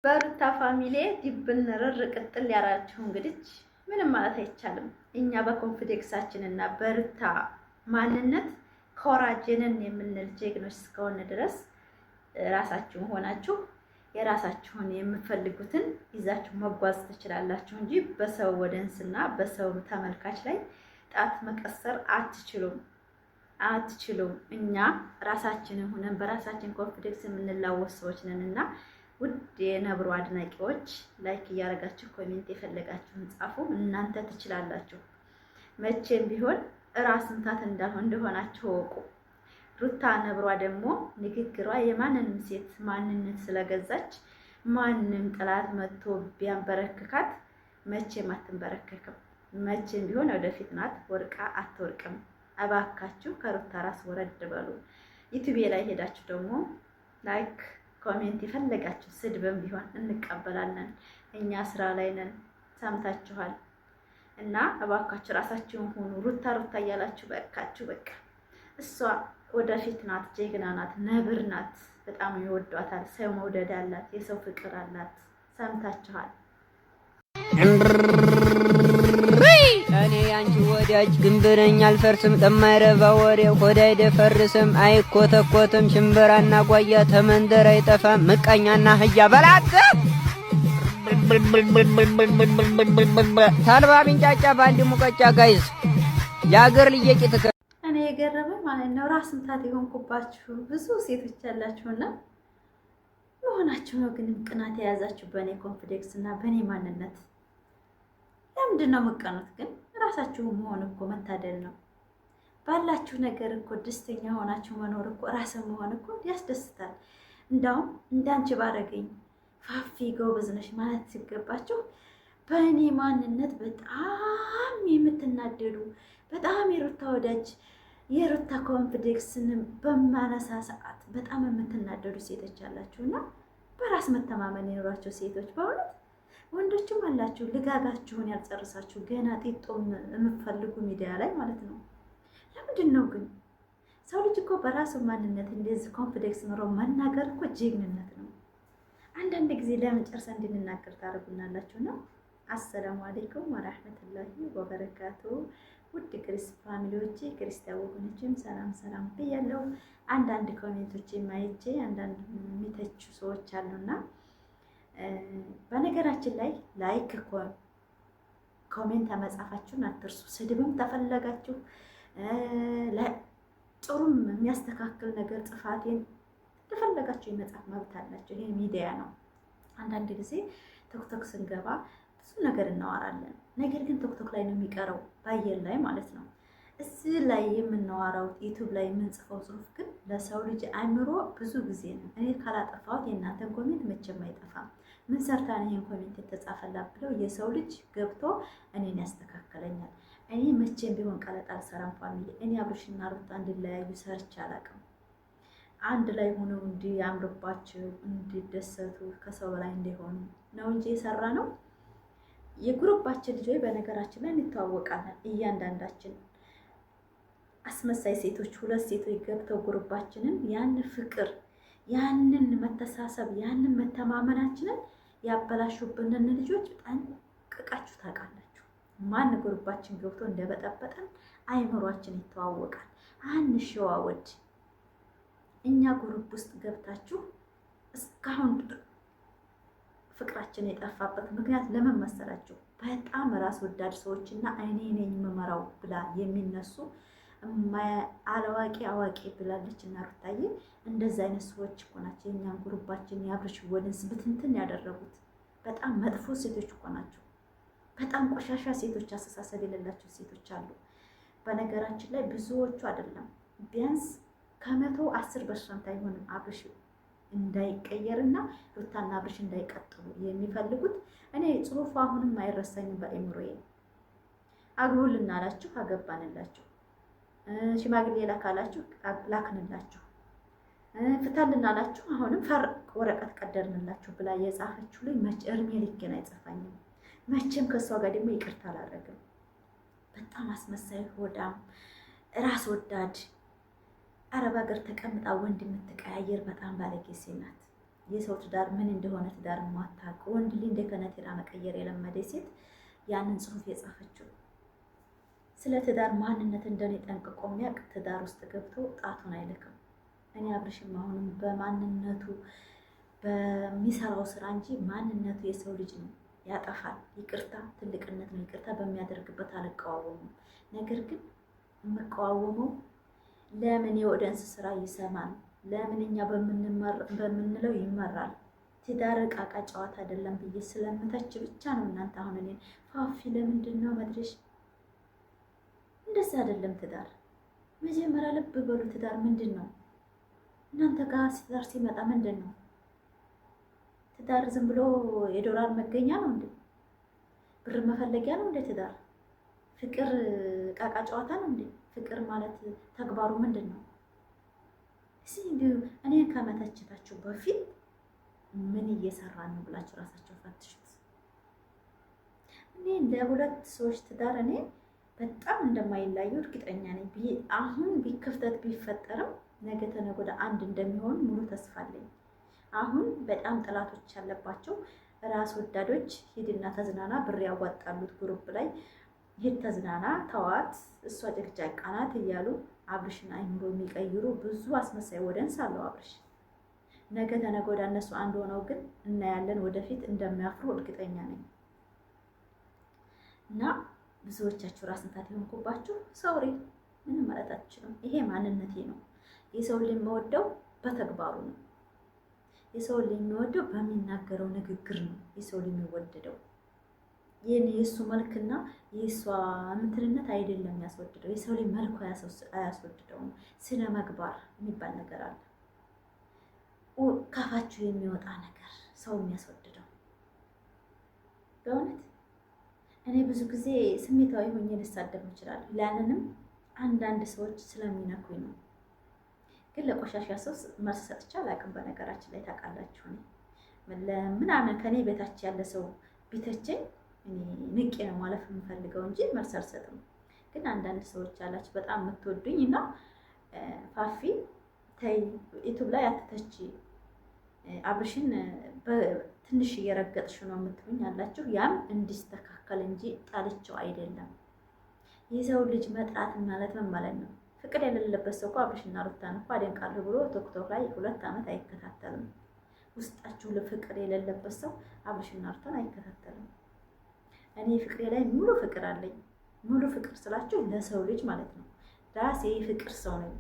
በሩታ ፋሚሊ ዲብንረር ቅጥል ያራችሁ እንግዲህ ምንም ማለት አይቻልም። እኛ በኮንፊደንሳችን እና በሩታ ማንነት ኮራጀንን የምንል ጀግኖች እስከሆነ ድረስ ራሳችሁ ሆናችሁ የራሳችሁን የምትፈልጉትን ይዛችሁ መጓዝ ትችላላችሁ እንጂ በሰው ወደንስና በሰው ተመልካች ላይ ጣት መቀሰር አትችሉም። እኛ ራሳችንን ሆነን በራሳችን ኮንፊደንስ የምንላወስ ሰዎች ነንና ውድ የነብሩ አድናቂዎች ላይክ እያደረጋችሁ ኮሜንት የፈለጋችሁን ጻፉ። እናንተ ትችላላችሁ። መቼም ቢሆን ራስ ምታት እንደሆናችሁ ወቁ። ሩታ ነብሯ ደግሞ ንግግሯ የማንንም ሴት ማንነት ስለገዛች ማንም ጥላት መጥቶ ቢያንበረክካት መቼም አትንበረከክም። መቼም ቢሆን ወደፊት ናት፣ ወርቃ አትወርቅም። እባካችሁ ከሩታ ራስ ወረድ በሉ። ዩቲዩብ ላይ ሄዳችሁ ደግሞ ላይክ ኮሜንት የፈለጋችሁ ስድብም ቢሆን እንቀበላለን። እኛ ስራ ላይ ነን። ሰምታችኋል እና እባካችሁ ራሳችሁን ሁኑ። ሩታ እያላችሁ በቃችሁ። በቃ እሷ ወደፊት ናት፣ ጀግና ናት፣ ነብር ናት። በጣም ይወዷታል። ሰው መውደድ አላት፣ የሰው ፍቅር አላት። ሰምታችኋል። እኔ ያንቺ ወዳጅ ግንብነኝ አልፈርስም፣ ለማይረባ ወሬ ሆድ አይደፈርስም፣ አይኮተኮትም፣ ሽምብራና ጓያ ተመንደር አይጠፋም፣ ምቀኛና ህያ በላት ታልባ ቢንጫጫ በአንድ ሙቀጫ ጋይዝ የአገር ልየቂ ትከ እኔ የገረመኝ ማለት ነው ራስ ምታት የሆንኩባችሁ ብዙ ሴቶች ያላችሁና መሆናችሁ ነው። ግን ቅናት የያዛችሁ በእኔ ኮንፊደንስ እና በእኔ ማንነት ለምንድን ነው የምትቀኑት? ግን ራሳችሁ መሆን እኮ መታደል ነው። ባላችሁ ነገር እኮ ደስተኛ ሆናችሁ መኖር እኮ ራስን መሆን እኮ ያስደስታል። እንዳውም እንዳንቺ ባረገኝ ፋፊ ጎበዝ ነሽ ማለት ሲገባችሁ በእኔ ማንነት በጣም የምትናደዱ በጣም የሩታ ወዳጅ የሩታ ኮንፊደንስን በማነሳ ሰዓት በጣም የምትናደዱ ሴቶች አላችሁና በራስ መተማመን የኖራቸው ሴቶች በእውነት ወንዶችም አላችሁ ልጋጋችሁን ያልጨርሳችሁ ገና ጢጦ የምትፈልጉ ሚዲያ ላይ ማለት ነው። ለምንድን ነው ግን ሰው ልጅ እኮ በራሱ ማንነት እንደዚህ ኮንፊደንስ ኖሮ መናገር እኮ ጀግንነት ነው። አንዳንድ ጊዜ ለመጨረሻ እንድንናገር ታደርጉናላችሁ ነው። አሰላሙ አለይኩም ወራህመቱላሂ ወበረካቱ። ውድ ክርስቲያን ፋሚሊዎቼ ክርስቲያን ወገኖቼም ሰላም ብያለሁ። አንዳንድ ኮሜንቶች ማይቼ አንዳንድ የሚተቹ ሰዎች አሉና በነገራችን ላይ ላይክ ኮሜንት መጻፋችሁን አትርሱ። ስድብም ተፈለጋችሁ ጥሩም የሚያስተካክል ነገር ጥፋቴን ተፈለጋችሁ የመጻፍ መብት አላችሁ። ይሄ ሚዲያ ነው። አንዳንድ ጊዜ ቲክቶክ ስንገባ ብዙ ነገር እናወራለን። ነገር ግን ቲክቶክ ላይ ነው የሚቀረው፣ በአየር ላይ ማለት ነው። እዚህ ላይ የምናወራው ዩቲዩብ ላይ የምንጽፈው ጽሁፍ ግን ለሰው ልጅ አእምሮ ብዙ ጊዜ ነው። እኔ ካላጠፋሁት የእናንተን ኮሜንት መቼም አይጠፋም። ምን ሰርታ ነው ይሄን ኮሜንት የተጻፈላት ብለው የሰው ልጅ ገብቶ እኔን ያስተካክለኛል። እኔ መቼም ቢሆን ቀለጣ አልሰራም። ፋሚሊ እኔ አብርሽና ሩታ እንዲለያዩ ሰርቼ አላውቅም። አንድ ላይ ሆነው እንዲያምርባቸው እንዲደሰቱ ከሰው በላይ እንዲሆኑ ነው እንጂ የሰራ ነው። የግሩፓችን ልጆች በነገራችን ላይ እንተዋወቃለን። እያንዳንዳችን አስመሳይ ሴቶች ሁለት ሴቶች ገብተው ግሩፓችንን ያንን ፍቅር ያንን መተሳሰብ ያንን መተማመናችንን ያበላሹብንን ልጆች ጠንቅቃችሁ ታውቃላችሁ። ማን ግሩፓችን ገብቶ እንደበጠበጠን አይምሯችን ይተዋወቃል። አንሸዋወድ። እኛ ግሩፕ ውስጥ ገብታችሁ እስካሁን ፍቅራችን የጠፋበት ምክንያት ለምን መሰላችሁ? በጣም ራስ ወዳድ ሰዎችና እኔ ነኝ የምመራው ብላ የሚነሱ አዋቂ ብላለች እና ሩታዬ እንደዚህ አይነት ሰዎች እኮ ናቸው የእኛን ግሩፓችን የአብርሽ ወደንስ ብትንትን ያደረጉት። በጣም መጥፎ ሴቶች እኮ ናቸው። በጣም ቆሻሻ ሴቶች፣ አስተሳሰብ የሌላቸው ሴቶች አሉ። በነገራችን ላይ ብዙዎቹ አይደለም ቢያንስ ከ110% አይሆንም አብርሽ እንዳይቀየርና ሩታና አብርሽ እንዳይቀጥሉ የሚፈልጉት። እኔ ጽሁፉ አሁንም አይረሳኝም በአእምሮዬ። አግቡልን አላችሁ አገባንላችሁ፣ ሽማግሌ ላካላችሁ ላክንላችሁ፣ ፍታልን አላችሁ አሁንም ወረቀት ቀደርንላችሁ ብላ የጻፈችው ላይ መቼ እርሜ ልኬን አይጸፋኝም። መቼም ከሷ ጋር ደግሞ ይቅርታ አላደረግም። በጣም አስመሳይ፣ ሆዳም፣ ራስ ወዳድ አረብ ሀገር ተቀምጣ ወንድ የምትቀያየር በጣም ባለጌ ሴት ናት። የሰው ትዳር ምን እንደሆነ ትዳር ማታውቅ ወንድ ልጅ እንደ ከነቴራ መቀየር የለመደ ሴት ያንን ጽሑፍ የጻፈችው ስለ ትዳር ማንነት እንደኔ ጠንቅቆ የሚያውቅ ትዳር ውስጥ ገብቶ ጣቱን አይልክም። እኔ አብርሽም አሁንም በማንነቱ በሚሰራው ስራ እንጂ ማንነቱ የሰው ልጅ ነው፣ ያጠፋል። ይቅርታ ትልቅነት ነው። ይቅርታ በሚያደርግበት አልቃወሙም። ነገር ግን የምቃወመው ለምን የኦዲየንስ ስራ ይሰማል? ለምን እኛ በምንለው ይመራል? ትዳር ዕቃ ጨዋታ አይደለም ብዬ ስለምተች ብቻ ነው። እናንተ አሁን እኔን ፋፊ ለምንድን ነው መድረሽ? እንደዛ አይደለም ትዳር። መጀመሪያ ልብ በሉ። ትዳር ምንድን ነው? እናንተ ጋር ትዳር ሲመጣ ምንድን ነው? ትዳር ዝም ብሎ የዶላር መገኛ ነው እንዴ? ብር መፈለጊያ ነው እንዴ ትዳር? ፍቅር ዕቃ ጨዋታ ነው እንዴ? ፍቅር ማለት ተግባሩ ምንድን ነው? እኔ ከመተቸታችሁ በፊት ምን እየሰራን ነው ብላችሁ ራሳችሁ ፈትሹት። እኔ እንደ ሁለት ሰዎች ትዳር እኔ በጣም እንደማይለያዩ እርግጠኛ ነኝ። አሁን ክፍተት ቢፈጠርም ነገ ተነገ ወዲያ አንድ እንደሚሆን ሙሉ ተስፋ አለኝ። አሁን በጣም ጠላቶች ያለባቸው ራስ ወዳዶች ሂድና ተዝናና ብር ያዋጣሉት ግሩፕ ላይ ሂድ ተዝናና ተዋት እሷ ጨቅጫቃ ናት እያሉ አብርሽን አይምሮ የሚቀይሩ ብዙ አስመሳይ ወደንስ አለው አብርሽ። ነገ ተነገ ወዲያ እነሱ አንድ ሆነው ግን እናያለን። ወደፊት እንደሚያፍሩ እርግጠኛ ነኝ። እና ብዙዎቻችሁ ራስ ምታት የሆንኩባችሁ ሶሪ፣ ምንም ማለት አትችሉም። ይሄ ማንነቴ ነው። የሰው ልጅ የሚወደው በተግባሩ ነው። የሰው ልጅ የሚወደው በሚናገረው ንግግር ነው። የሰው ልጅ የሚወደደው የእሱ መልክና የእሷ ምንትንነት አይደለም ያስወድደው። የሰው ልጅ መልኩ አያስወድደውም። ስነ መግባር የሚባል ነገር አለ። ካፋችሁ የሚወጣ ነገር ሰው የሚያስወድደው። በእውነት እኔ ብዙ ጊዜ ስሜታዊ ሆኜ ልሳደብ እችላለሁ። ያንንም አንዳንድ ሰዎች ስለሚነኩኝ ነው። ግን ለቆሻሻ ሰው መልስ ሰጥቼ አላውቅም። በነገራችን ላይ ታውቃላችሁ፣ ምናምን ከኔ ቤታች ያለ ሰው ቢተቸኝ ንቄ ነው ማለፍ የምፈልገው እንጂ መልስ አልሰጥም። ግን አንዳንድ ሰዎች አላችሁ በጣም የምትወዱኝ እና ፋፊ ተይ ዩቱብ ላይ አትተቺ፣ አብርሽን ትንሽ እየረገጥሽ ነው የምትሉኝ አላችሁ። ያም እንዲስተካከል እንጂ ጣልቸው አይደለም። የሰው ልጅ መጥራት ማለት ምን ማለት ነው? ፍቅር የሌለበት ሰው እኮ አብርሽና ሩታን እኮ አደንቃለሁ ብሎ ቲክቶክ ላይ 2 ዓመት አይከታተልም። ውስጣችሁ ለፍቅር የሌለበት ሰው አብርሽና ሩታን አይከታተልም። እኔ ፍቅሬ ላይ ሙሉ ፍቅር አለኝ። ሙሉ ፍቅር ስላችሁ ለሰው ልጅ ማለት ነው። ራሴ ፍቅር ሰው ነኝ።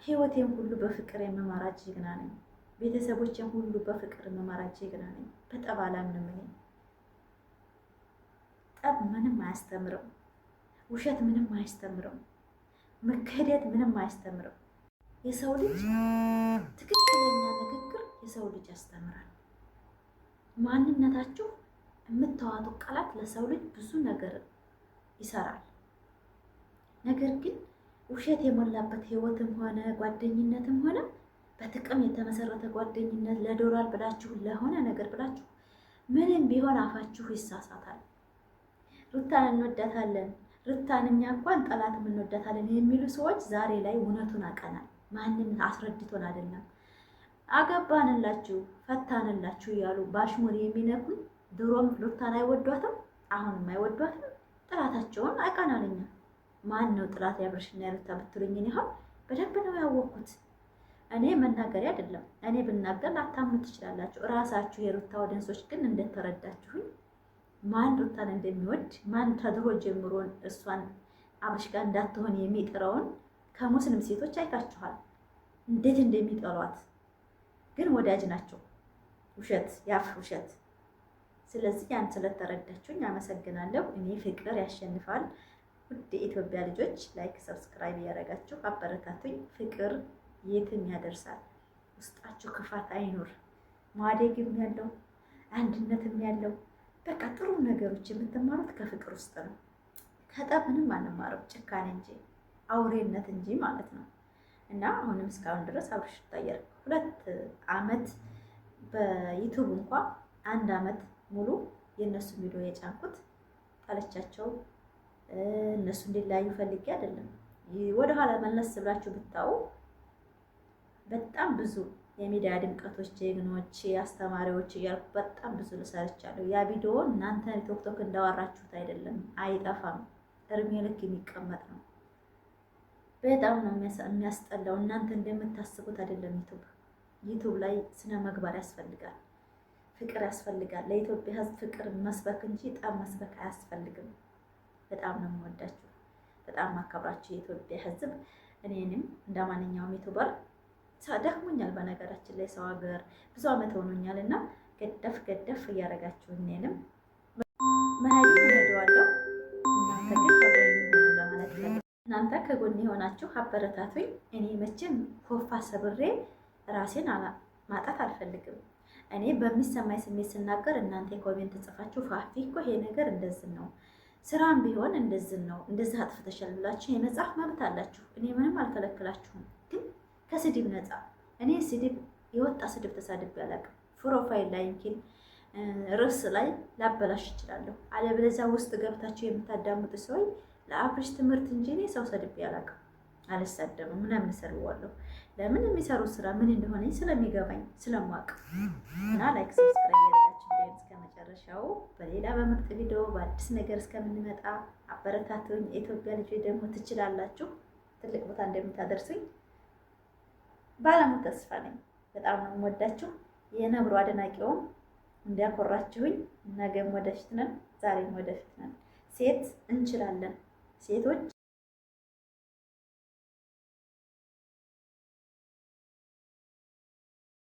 ህይወቴን ሁሉ በፍቅር የመማራ ጀግና ነኝ። ቤተሰቦቼን ሁሉ በፍቅር የመማራ ጀግና ነኝ። በጠብ አላምንም። እኔ ጠብ ምንም አያስተምርም። ውሸት ምንም አያስተምርም። መከደት ምንም አያስተምርም። የሰው ልጅ ትክክለኛ ንግግር የሰው ልጅ ያስተምራል። ማንነታችሁ የምታዋጡ ቃላት ለሰው ልጅ ብዙ ነገር ይሰራል። ነገር ግን ውሸት የሞላበት ህይወትም ሆነ ጓደኝነትም ሆነ በጥቅም የተመሰረተ ጓደኝነት ለዶላር ብላችሁ ለሆነ ነገር ብላችሁ ምንም ቢሆን አፋችሁ ይሳሳታል። ሩታን እንወዳታለን፣ ሩታን እኛ እንኳን ጠላትም እንወዳታለን የሚሉ ሰዎች ዛሬ ላይ እውነቱን አቀናል። ማንም አስረድቶን አይደለም። አገባንላችሁ ፈታንላችሁ እያሉ ባሽሙር የሚነኩን ድሮም ሩታን አይወዷትም፣ አሁንም አይወዷትም። ጥላታቸውን አቀናልኛ። ማን ነው ጥላት ያብርሽና ያሩታ ብትሉኝ ይሆን በደንብ ነው ያወቅኩት። እኔ መናገሬ አይደለም። እኔ ብናገር ላታምኑ ትችላላችሁ። እራሳችሁ የሩታ ወደንሶች ግን እንደተረዳችሁኝ ማን ሩታን እንደሚወድ ማን ተድሮ ጀምሮ እሷን አብርሽ ጋር እንዳትሆን የሚጥረውን ከሙስሊም ሴቶች አይታችኋል፣ እንዴት እንደሚጠሏት። ግን ወዳጅ ናቸው። ውሸት ያፍ ውሸት። ስለዚህ ያን ስለተረዳችሁኝ አመሰግናለሁ። እኔ ፍቅር ያሸንፋል። ውድ የኢትዮጵያ ልጆች ላይክ፣ ሰብስክራይብ እያደረጋችሁ አበረታቱኝ። ፍቅር የትም ያደርሳል። ውስጣችሁ ክፋት አይኖር። ማደግም ያለው አንድነትም ያለው በቃ ጥሩ ነገሮች የምትማሩት ከፍቅር ውስጥ ነው። ከጠብ ምንም አንማረው፣ ጭካኔ እንጂ አውሬነት እንጂ ማለት ነው። እና አሁንም እስካሁን ድረስ አብርሽ ይታያል። 2 ዓመት በዩቱብ እንኳ 1 ዓመት ሙሉ የእነሱ ቪዲዮ የጫንኩት ጠለቻቸው እነሱ እንዲለያዩ ፈልጌ አይደለም። ወደኋላ መለስ ብላችሁ ብታዩ በጣም ብዙ የሚዲያ ድምቀቶች፣ ጀግኖች፣ አስተማሪዎች እያልኩ በጣም ብዙ ልሰርቻለሁ። ያ ቪዲዮ እናንተ ቲክቶክ እንዳወራችሁት አይደለም፣ አይጠፋም። እድሜ ልክ የሚቀመጥ ነው። በጣም ነው የሚያስጠላው። እናንተ እንደምታስቡት አይደለም። ዩቱብ ላይ ስነ ምግባር ያስፈልጋል፣ ፍቅር ያስፈልጋል። ለኢትዮጵያ ሕዝብ ፍቅር መስበክ እንጂ ጣም መስበክ አያስፈልግም። በጣም ነው የምወዳችሁ፣ በጣም ማከብራችሁ የኢትዮጵያ ሕዝብ። እኔንም እንደ ማንኛውም ዩቱበር ደክሞኛል። በነገራችን ላይ ሰው ሀገር ብዙ አመት ሆኖኛል እና ገደፍ ገደፍ እያደረጋችሁ እኔንም መሄድ እሄደዋለሁ። እናንተ ከጎን የሆናችሁ አበረታቱኝ። እኔ መቼም ኮፋ ሰብሬ ራሴን ማጣት አልፈልግም። እኔ በሚሰማኝ ስሜት ስናገር እናንተ የኮሜንት ጽፋችሁ ፋፊ እኮ ይሄ ነገር እንደዚህ ነው፣ ስራም ቢሆን እንደዚህ ነው፣ እንደዚህ አጥፍተሻል ብላችሁ የመጻፍ መብት አላችሁ። እኔ ምንም አልከለክላችሁም። ግን ከስድብ ነፃ። እኔ ስድብ የወጣ ስድብ ተሳድቤ አላውቅም። ፕሮፋይል ላይ እንኪን ርዕስ ላይ ላበላሽ እችላለሁ። አለበለዚያ ውስጥ ገብታችሁ የምታዳምጡ ሰው ለአብርሽ ትምህርት እንጂ እኔ ሰው ሰድቤ አላውቅም። አልሳደብም። ምናምን እሰድበዋለሁ። ለምን የሚሰሩት ስራ ምን እንደሆነ ስለሚገባኝ ስለማውቅ እና ላይክ ሰብስክራይብ ያደርጋችሁ እስከ መጨረሻው። በሌላ በምርጥ ቪዲዮ በአዲስ ነገር እስከምንመጣ አበረታቱኝ። የኢትዮጵያ ልጆች ደግሞ ትችላላችሁ፣ ትልቅ ቦታ እንደምታደርሱኝ ባለሙ ተስፋ ነኝ። በጣም ነው የምወዳችሁ። የነብሩ አድናቂውም እንዲያኮራችሁኝ። ነገም ወደፊት ነን፣ ዛሬም ወደፊት ነን። ሴት እንችላለን። ሴቶች